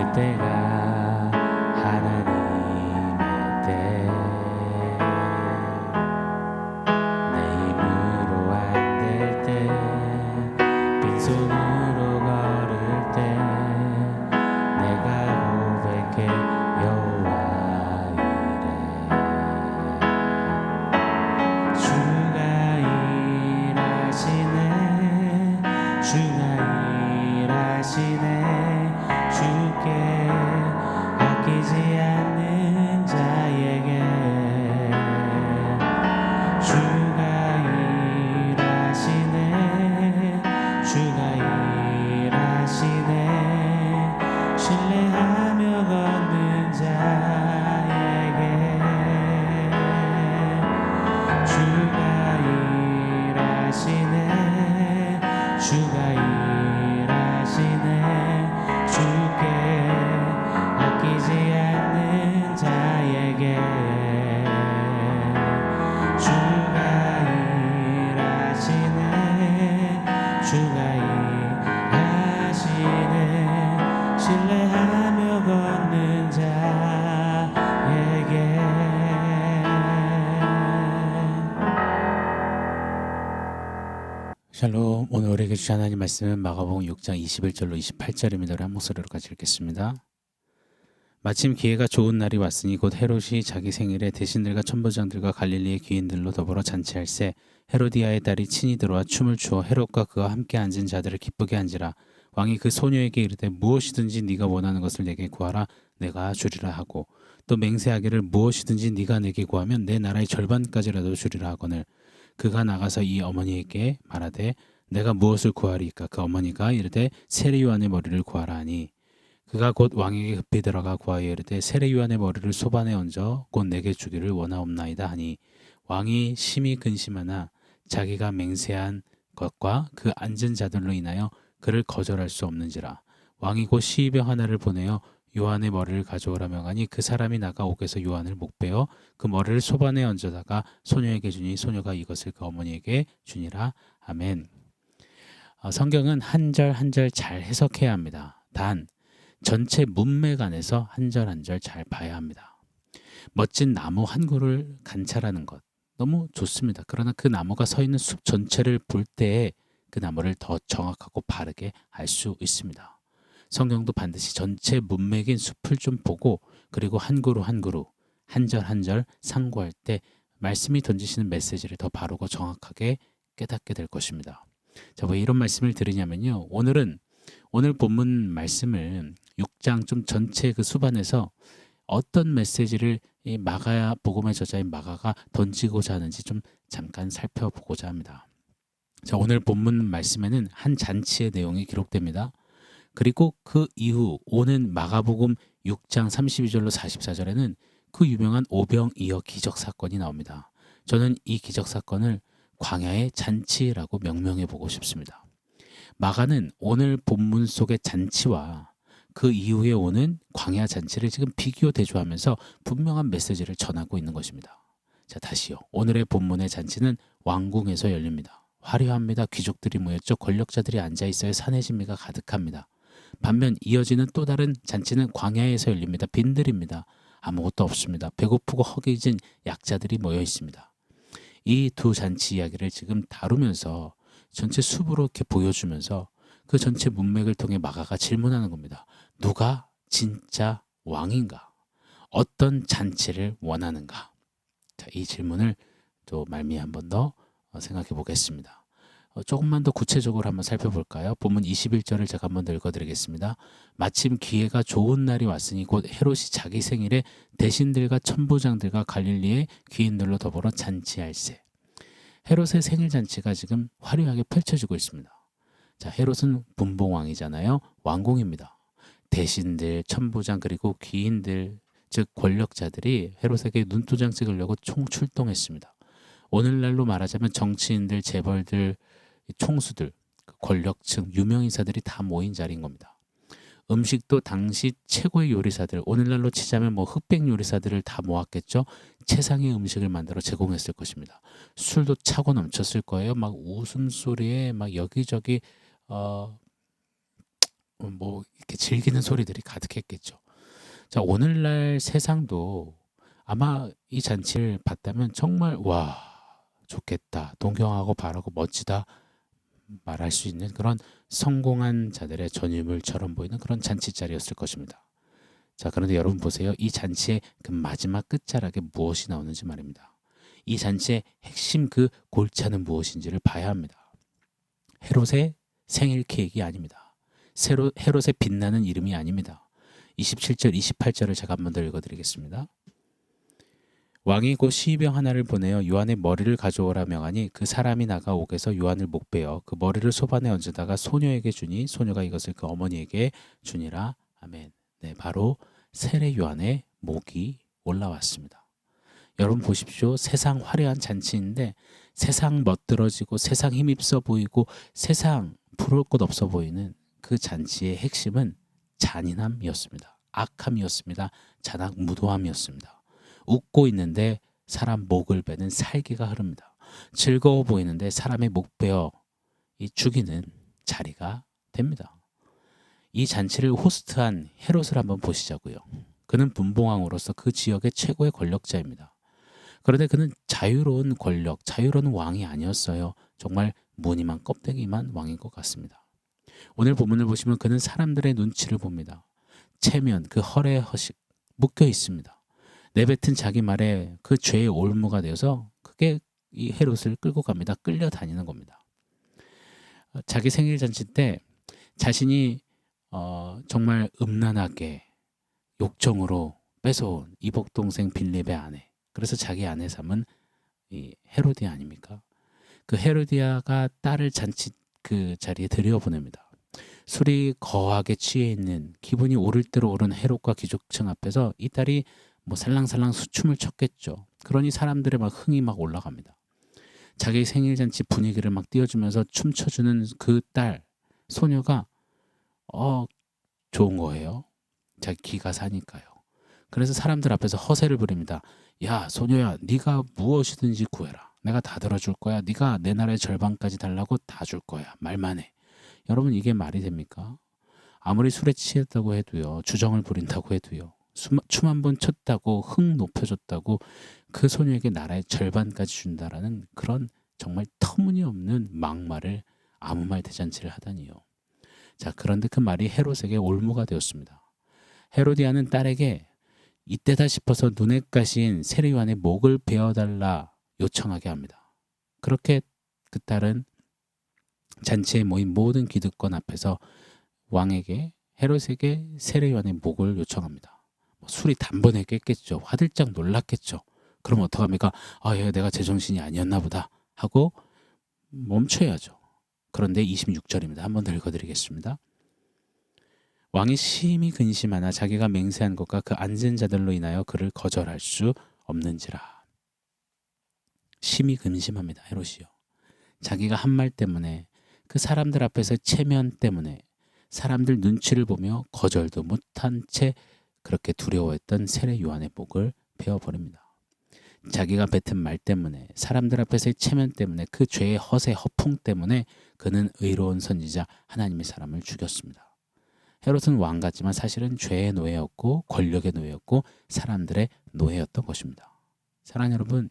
그때가 하나님의 때. 내 힘으로 안 될 때, 빈손으로 걸을 때, 내가 고백해 여호와 이래. 주가 일하시네, 주가 일하시네. 주께 아끼지 않는 자에게 주가 일하시네, 주가 일하시네. 신뢰하며 걷는 자에게 주가 일하시네, 주가 일하시네. 주께 아끼지 않는 자에게 주가 일하시네, 주가 일하시네. 신뢰하며 걷는 자에게. 샬롬. 오늘 우리에게 주신 하나님 말씀은 마가복음 6장 21절로 28절입니다. 우리 한 목소리로 같이 읽겠습니다. 마침 기회가 좋은 날이 왔으니 곧 헤롯이 자기 생일에 대신들과 천부장들과 갈릴리의 귀인들로 더불어 잔치할세. 헤로디아의 딸이 친히 들어와 춤을 추어 헤롯과 그와 함께 앉은 자들을 기쁘게 한지라. 왕이 그 소녀에게 이르되 무엇이든지 네가 원하는 것을 내게 구하라, 내가 주리라 하고, 또 맹세하기를 무엇이든지 네가 내게 구하면 내 나라의 절반까지라도 주리라 하거늘. 그가 나가서 이 어머니에게 말하되 내가 무엇을 구하리이까? 그 어머니가 이르되 세례 요한의 머리를 구하라 하니, 그가 곧 왕에게 급히 들어가 구하여 이르되 세례 요한의 머리를 소반에 얹어 곧 내게 주기를 원하옵나이다 하니, 왕이 심히 근심하나 자기가 맹세한 것과 그 앉은 자들로 인하여 그를 거절할 수 없는지라. 왕이 곧 시의병 하나를 보내어 요한의 머리를 가져오라 명하니, 그 사람이 나가 옥에서 요한을 목베어 그 머리를 소반에 얹어다가 소녀에게 주니, 소녀가 이것을 그 어머니에게 주니라. 아멘. 성경은 한 절 한 절 잘 해석해야 합니다. 단 전체 문맥 안에서 한 절 한 절 잘 봐야 합니다. 멋진 나무 한 그루를 관찰하는 것 너무 좋습니다. 그러나 그 나무가 서 있는 숲 전체를 볼 때에 그 나무를 더 정확하고 바르게 알 수 있습니다. 성경도 반드시 전체 문맥인 숲을 좀 보고, 그리고 한 그루 한 그루, 한 절 한 절 상고할 때 말씀이 던지시는 메시지를 더 바르고 정확하게 깨닫게 될 것입니다. 자, 왜 이런 말씀을 드리냐면요, 오늘 본문 말씀을 6장 좀 전체 그 수반에서 어떤 메시지를 이 마가 복음의 저자인 마가가 던지고자 하는지 좀 잠깐 살펴보고자 합니다. 자, 오늘 본문 말씀에는 한 잔치의 내용이 기록됩니다. 그리고 그 이후 오는 마가복음 6장 32절로 44절에는 그 유명한 오병이어 기적 사건이 나옵니다. 저는 이 기적 사건을 광야의 잔치라고 명명해 보고 싶습니다. 마가는 오늘 본문 속의 잔치와 그 이후에 오는 광야 잔치를 지금 비교 대조하면서 분명한 메시지를 전하고 있는 것입니다. 자, 다시요. 오늘의 본문의 잔치는 왕궁에서 열립니다. 화려합니다. 귀족들이 모였죠. 권력자들이 앉아있어야 산의 진미가 가득합니다. 반면 이어지는 또 다른 잔치는 광야에서 열립니다. 빈들입니다. 아무것도 없습니다. 배고프고 허기진 약자들이 모여 있습니다. 이 두 잔치 이야기를 지금 다루면서 전체 숲으로 이렇게 보여주면서 그 전체 문맥을 통해 마가가 질문하는 겁니다. 누가 진짜 왕인가? 어떤 잔치를 원하는가? 자, 이 질문을 또 말미에 한 번 더 생각해 보겠습니다. 조금만 더 구체적으로 한번 살펴볼까요? 본문 21절을 제가 한번 더 읽어드리겠습니다. 마침 기회가 좋은 날이 왔으니 곧 헤롯이 자기 생일에 대신들과 천부장들과 갈릴리의 귀인들로 더불어 잔치할세. 헤롯의 생일 잔치가 지금 화려하게 펼쳐지고 있습니다. 자, 헤롯은 분봉왕이잖아요. 왕궁입니다. 대신들, 천부장 그리고 귀인들, 즉 권력자들이 헤롯에게 눈도장 찍으려고 총출동했습니다. 오늘날로 말하자면 정치인들, 재벌들, 총수들, 권력층, 유명인사들이 다 모인 자리인 겁니다. 음식도 당시 최고의 요리사들, 오늘날로 치자면 뭐 흑백 요리사들을 다 모았겠죠. 최상의 음식을 만들어 제공했을 것입니다. 술도 차고 넘쳤을 거예요. 막 웃음소리에 막 여기저기 뭐 이렇게 즐기는 소리들이 가득했겠죠. 자, 오늘날 세상도 아마 이 잔치를 봤다면 정말 와, 좋겠다, 동경하고 바라고 멋지다 말할 수 있는 그런 성공한 자들의 전유물처럼 보이는 그런 잔치자리였을 것입니다. 자, 그런데 여러분 보세요. 이 잔치의 그 마지막 끝자락에 무엇이 나오는지 말입니다. 이 잔치의 핵심 그 골차는 무엇인지를 봐야 합니다. 헤롯의 생일 케이크가 아닙니다. 헤롯의 빛나는 이름이 아닙니다. 27절, 28절을 제가 한번 더 읽어드리겠습니다. 왕이 곧 시병 하나를 보내어 요한의 머리를 가져오라 명하니 그 사람이 나가 옥에서 요한을 목베어 그 머리를 소반에 얹어다가 소녀에게 주니 소녀가 이것을 그 어머니에게 주니라. 아멘. 네, 바로 세례 요한의 목이 올라왔습니다. 여러분 보십시오. 세상 화려한 잔치인데 세상 멋들어지고 세상 힘입어 보이고 세상 부러울 것 없어 보이는 그 잔치의 핵심은 잔인함이었습니다. 악함이었습니다. 잔악무도함이었습니다. 웃고 있는데 사람 목을 베는 살기가 흐릅니다. 즐거워 보이는데 사람의 목 베어 죽이는 자리가 됩니다. 이 잔치를 호스트한 헤롯을 한번 보시자고요. 그는 분봉왕으로서 그 지역의 최고의 권력자입니다. 그런데 그는 자유로운 권력, 자유로운 왕이 아니었어요. 정말 무늬만 껍데기만 왕인 것 같습니다. 오늘 본문을 보시면 그는 사람들의 눈치를 봅니다. 체면, 그 허례 허식 묶여 있습니다. 내뱉은 자기 말에 그 죄의 올무가 되어서 그게 이 헤롯을 끌고 갑니다. 끌려다니는 겁니다. 자기 생일 잔치 때 자신이 정말 음란하게 욕정으로 뺏어온 이복 동생 빌립의 아내, 그래서 자기 아내 삼은 이 헤로디아 아닙니까? 그 헤로디아가 딸을 잔치 그 자리에 들여보냅니다. 술이 거하게 취해 있는 기분이 오를 대로 오른 헤롯과 귀족층 앞에서 이 딸이 뭐 살랑살랑 수춤을 췄겠죠. 그러니 사람들의 막 흥이 막 올라갑니다. 자기 생일 잔치 분위기를 막 띄워주면서 춤춰주는 그 딸 소녀가 좋은 거예요. 자기 기가 사니까요. 그래서 사람들 앞에서 허세를 부립니다. 야, 소녀야, 네가 무엇이든지 구해라. 내가 다 들어줄 거야. 네가 내 나라의 절반까지 달라고 다 줄 거야. 말만 해. 여러분, 이게 말이 됩니까? 아무리 술에 취했다고 해도요, 주정을 부린다고 해도요, 춤 한 번 췄다고 흥 높여줬다고 그 소녀에게 나라의 절반까지 준다라는 그런 정말 터무니없는 막말을 아무 말 대잔치를 하다니요. 자, 그런데 그 말이 헤롯에게 올무가 되었습니다. 헤로디아는 딸에게 이때다 싶어서 눈에 가신 세례 요한의 목을 베어달라 요청하게 합니다. 그렇게 그 딸은 잔치에 모인 모든 기득권 앞에서 왕에게 헤롯에게 세례 요한의 목을 요청합니다. 술이 단번에 깼겠죠. 화들짝 놀랐겠죠. 그럼 어떡합니까? 예, 내가 제정신이 아니었나 보다 하고 멈춰야죠. 그런데 26절입니다. 한번 더 읽어드리겠습니다. 왕이 심히 근심하나 자기가 맹세한 것과 그 앉은 자들로 인하여 그를 거절할 수 없는지라. 심히 근심합니다. 헤롯이요. 자기가 한 말 때문에 그 사람들 앞에서 체면 때문에 사람들 눈치를 보며 거절도 못한 채 그렇게 두려워했던 세례 요한의 목을 베어버립니다. 자기가 뱉은 말 때문에 사람들 앞에서의 체면 때문에 그 죄의 허세 허풍 때문에 그는 의로운 선지자 하나님의 사람을 죽였습니다. 헤롯은 왕 같지만 사실은 죄의 노예였고 권력의 노예였고 사람들의 노예였던 것입니다. 사랑하는 여러분,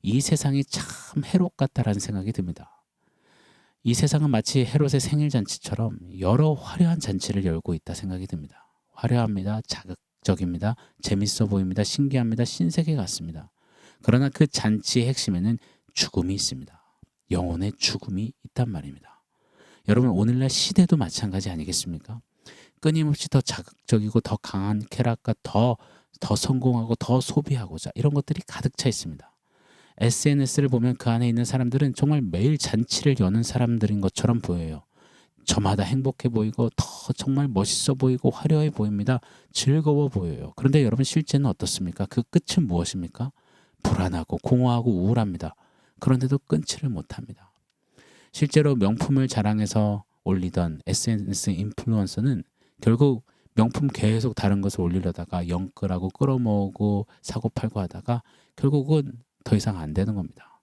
이 세상이 참 헤롯 같다라는 생각이 듭니다. 이 세상은 마치 헤롯의 생일 잔치처럼 여러 화려한 잔치를 열고 있다 생각이 듭니다. 화려합니다. 자극적입니다. 재밌어 보입니다. 신기합니다. 신세계 같습니다. 그러나 그 잔치의 핵심에는 죽음이 있습니다. 영혼의 죽음이 있단 말입니다. 여러분, 오늘날 시대도 마찬가지 아니겠습니까? 끊임없이 더 자극적이고 더 강한 쾌락과 더 성공하고 더 소비하고자 이런 것들이 가득 차 있습니다. SNS를 보면 그 안에 있는 사람들은 정말 매일 잔치를 여는 사람들인 것처럼 보여요. 저마다 행복해 보이고 더 정말 멋있어 보이고 화려해 보입니다. 즐거워 보여요. 그런데 여러분, 실제는 어떻습니까? 그 끝은 무엇입니까? 불안하고 공허하고 우울합니다. 그런데도 끊지를 못합니다. 실제로 명품을 자랑해서 올리던 SNS 인플루언서는 결국 명품 계속 다른 것을 올리려다가 영끌하고 끌어모으고 사고팔고 하다가 결국은 더 이상 안 되는 겁니다.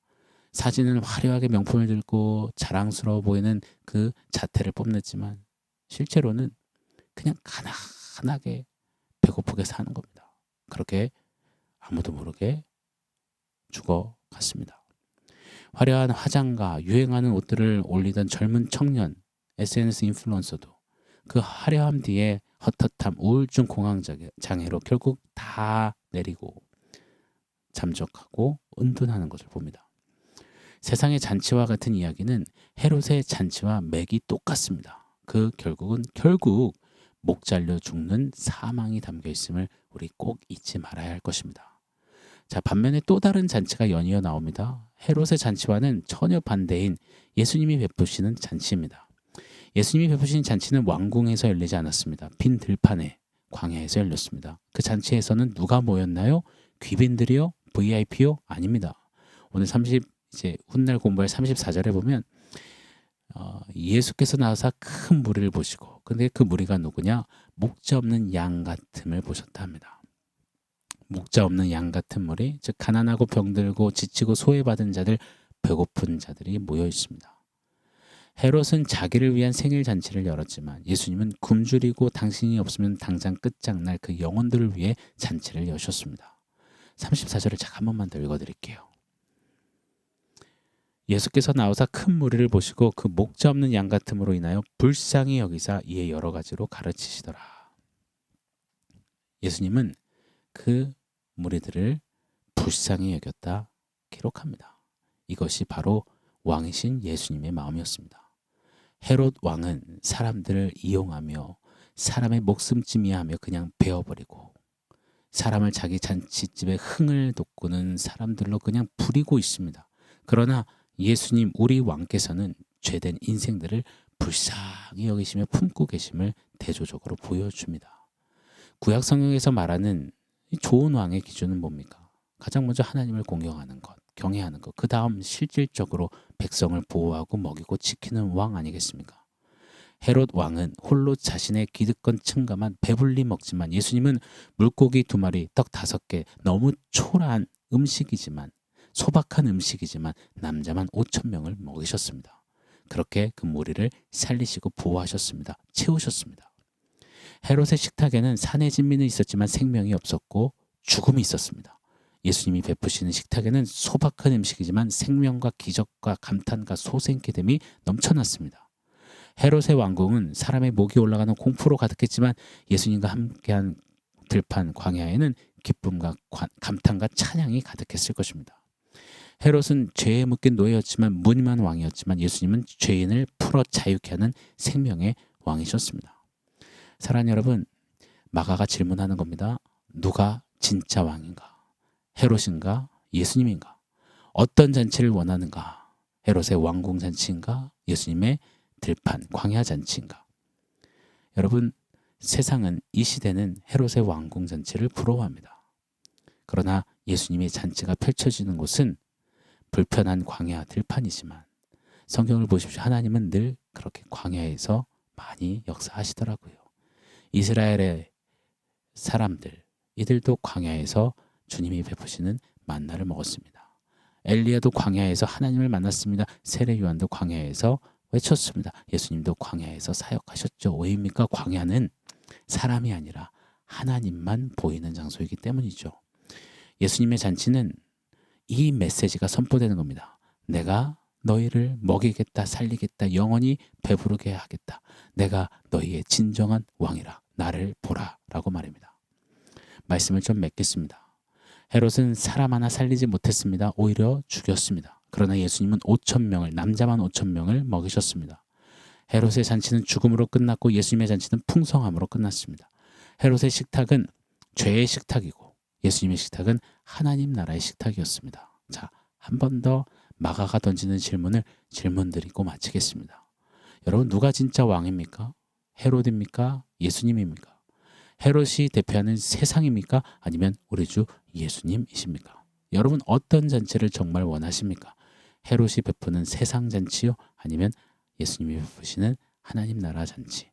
사진은 화려하게 명품을 들고 자랑스러워 보이는 그 자태를 뽐냈지만 실제로는 그냥 가난하게 배고프게 사는 겁니다. 그렇게 아무도 모르게 죽어갔습니다. 화려한 화장과 유행하는 옷들을 올리던 젊은 청년 SNS 인플루언서도 그 화려함 뒤에 헛헛함, 우울증, 공황장애로 결국 다 내리고 잠적하고 은둔하는 것을 봅니다. 세상의 잔치와 같은 이야기는 헤롯의 잔치와 맥이 똑같습니다. 결국 목 잘려 죽는 사망이 담겨 있음을 우리 꼭 잊지 말아야 할 것입니다. 자, 반면에 또 다른 잔치가 연이어 나옵니다. 헤롯의 잔치와는 전혀 반대인 예수님이 베푸시는 잔치입니다. 예수님이 베푸신 잔치는 왕궁에서 열리지 않았습니다. 빈 들판에 광야에서 열렸습니다. 그 잔치에서는 누가 모였나요? 귀빈들이요? VIP요? 아닙니다. 오늘 이제 훗날 공부할 34절에 보면 예수께서 나와서 큰 무리를 보시고, 근데 그 무리가 누구냐? 목자 없는 양 같음을 보셨다 합니다. 목자 없는 양 같은 무리, 즉 가난하고 병들고 지치고 소외받은 자들, 배고픈 자들이 모여 있습니다. 헤롯은 자기를 위한 생일 잔치를 열었지만 예수님은 굶주리고 당신이 없으면 당장 끝장날 그 영혼들을 위해 잔치를 여셨습니다. 34절을 제가 한 번만 더 읽어드릴게요. 예수께서 나오사 큰 무리를 보시고 그 목자 없는 양 같음으로 인하여 불쌍히 여기사 이에 여러 가지로 가르치시더라. 예수님은 그 무리들을 불쌍히 여겼다 기록합니다. 이것이 바로 왕이신 예수님의 마음이었습니다. 헤롯 왕은 사람들을 이용하며 사람의 목숨짐이하며 그냥 베어버리고 사람을 자기 잔치집에 흥을 돋구는 사람들로 그냥 부리고 있습니다. 그러나 예수님 우리 왕께서는 죄된 인생들을 불쌍히 여기시며 품고 계심을 대조적으로 보여줍니다. 구약 성경에서 말하는 좋은 왕의 기준은 뭡니까? 가장 먼저 하나님을 공경하는 것, 경외하는 것, 그 다음 실질적으로 백성을 보호하고 먹이고 지키는 왕 아니겠습니까? 헤롯 왕은 홀로 자신의 기득권 층가만 배불리 먹지만 예수님은 물고기 2마리, 떡 5개, 너무 초라한 음식이지만 소박한 음식이지만 남자만 5,000명을 먹이셨습니다. 그렇게 그 무리를 살리시고 보호하셨습니다. 채우셨습니다. 헤롯의 식탁에는 산의 진미는 있었지만 생명이 없었고 죽음이 있었습니다. 예수님이 베푸시는 식탁에는 소박한 음식이지만 생명과 기적과 감탄과 소생케됨이 넘쳐났습니다. 헤롯의 왕궁은 사람의 목이 올라가는 공포로 가득했지만 예수님과 함께한 들판 광야에는 기쁨과 감탄과 찬양이 가득했을 것입니다. 헤롯은 죄에 묶인 노예였지만 무능한 왕이었지만 예수님은 죄인을 풀어 자유케 하는 생명의 왕이셨습니다. 사랑하는 여러분, 마가가 질문하는 겁니다. 누가 진짜 왕인가? 헤롯인가? 예수님인가? 어떤 잔치를 원하는가? 헤롯의 왕궁 잔치인가? 예수님의 들판 광야 잔치인가? 여러분, 세상은 이 시대는 헤롯의 왕궁 잔치를 부러워합니다. 그러나 예수님의 잔치가 펼쳐지는 곳은 불편한 광야 들판이지만 성경을 보십시오. 하나님은 늘 그렇게 광야에서 많이 역사하시더라고요. 이스라엘의 사람들, 이들도 광야에서 주님이 베푸시는 만나를 먹었습니다. 엘리야도 광야에서 하나님을 만났습니다. 세례 요한도 광야에서 외쳤습니다. 예수님도 광야에서 사역하셨죠. 왜입니까? 광야는 사람이 아니라 하나님만 보이는 장소이기 때문이죠. 예수님의 잔치는 이 메시지가 선포되는 겁니다. 내가 너희를 먹이겠다, 살리겠다, 영원히 배부르게 하겠다. 내가 너희의 진정한 왕이라. 나를 보라 라고 말입니다. 말씀을 좀 맺겠습니다. 헤롯은 사람 하나 살리지 못했습니다. 오히려 죽였습니다. 그러나 예수님은 5,000명을, 남자만 5,000명을 먹이셨습니다. 헤롯의 잔치는 죽음으로 끝났고 예수님의 잔치는 풍성함으로 끝났습니다. 헤롯의 식탁은 죄의 식탁이고 예수님의 식탁은 하나님 나라의 식탁이었습니다. 자, 한 번 더 마가가 던지는 질문 드리고 마치겠습니다. 여러분, 누가 진짜 왕입니까? 헤롯입니까? 예수님입니까? 헤롯이 대표하는 세상입니까? 아니면 우리 주 예수님이십니까? 여러분, 어떤 잔치를 정말 원하십니까? 헤롯이 베푸는 세상 잔치요? 아니면 예수님이 베푸시는 하나님 나라 잔치?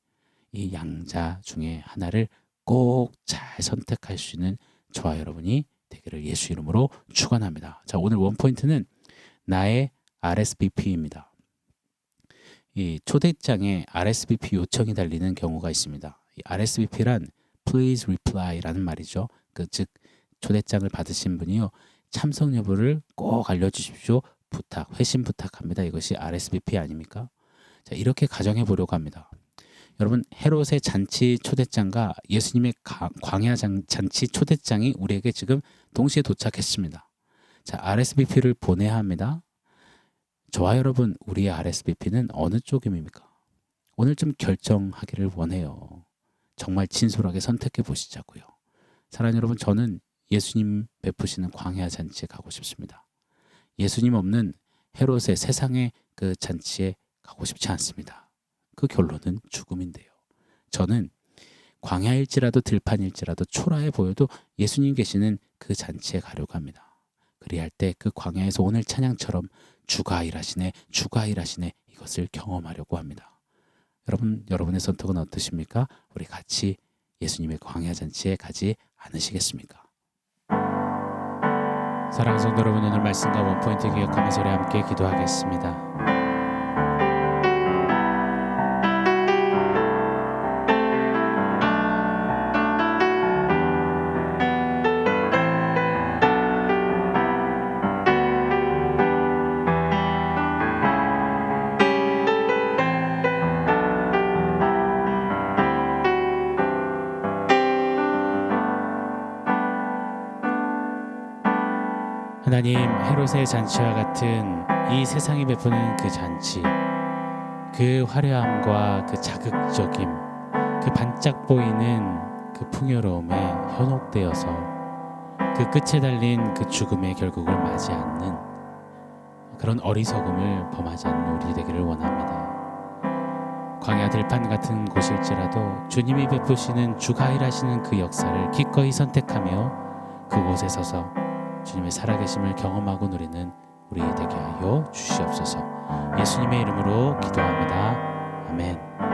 이 양자 중에 하나를 꼭 잘 선택할 수 있는 저와 여러분이 되기를 예수 이름으로 축원합니다. 자, 오늘 원포인트는 나의 RSVP입니다. 이 초대장에 RSVP 요청이 달리는 경우가 있습니다. RSVP란 Please Reply라는 말이죠. 즉 초대장을 받으신 분이요, 참석 여부를 꼭 알려주십시오. 부탁, 회신 부탁합니다. 이것이 RSVP 아닙니까? 자, 이렇게 가정해 보려고 합니다. 여러분, 헤롯의 잔치 초대장과 예수님의 광야 잔치 초대장이 우리에게 지금 동시에 도착했습니다. 자, RSVP를 보내야 합니다. 저와 여러분, 우리의 RSVP는 어느 쪽입니까? 오늘 좀 결정하기를 원해요. 정말 진솔하게 선택해 보시자고요. 사랑하는 여러분, 저는 예수님 베푸시는 광야 잔치에 가고 싶습니다. 예수님 없는 헤롯의 세상의 그 잔치에 가고 싶지 않습니다. 그 결론은 죽음인데요. 저는 광야일지라도 들판일지라도 초라해 보여도 예수님 계시는 그 잔치에 가려고 합니다. 그리할 때 그 광야에서 오늘 찬양처럼 주가 일하시네, 주가 일하시네, 이것을 경험하려고 합니다. 여러분의 선택은 어떠십니까? 우리 같이 예수님의 광야 잔치에 가지 않으시겠습니까? 사랑하는 성도 여러분, 오늘 말씀과 원포인트 기억하면서 우리 함께 기도하겠습니다. 하나님, 헤롯의 잔치와 같은 이 세상이 베푸는 그 잔치, 그 화려함과 그 자극적임, 그 반짝 보이는 그 풍요로움에 현혹되어서 그 끝에 달린 그 죽음의 결국을 맞이 않는 그런 어리석음을 범하지 않는 우리 되기를 원합니다. 광야 들판 같은 곳일지라도 주님이 베푸시는 주가 일하시는 그 역사를 기꺼이 선택하며 그곳에 서서 주님의 살아계심을 경험하고 누리는 우리 되게 하여 주시옵소서. 예수님의 이름으로 기도합니다. 아멘.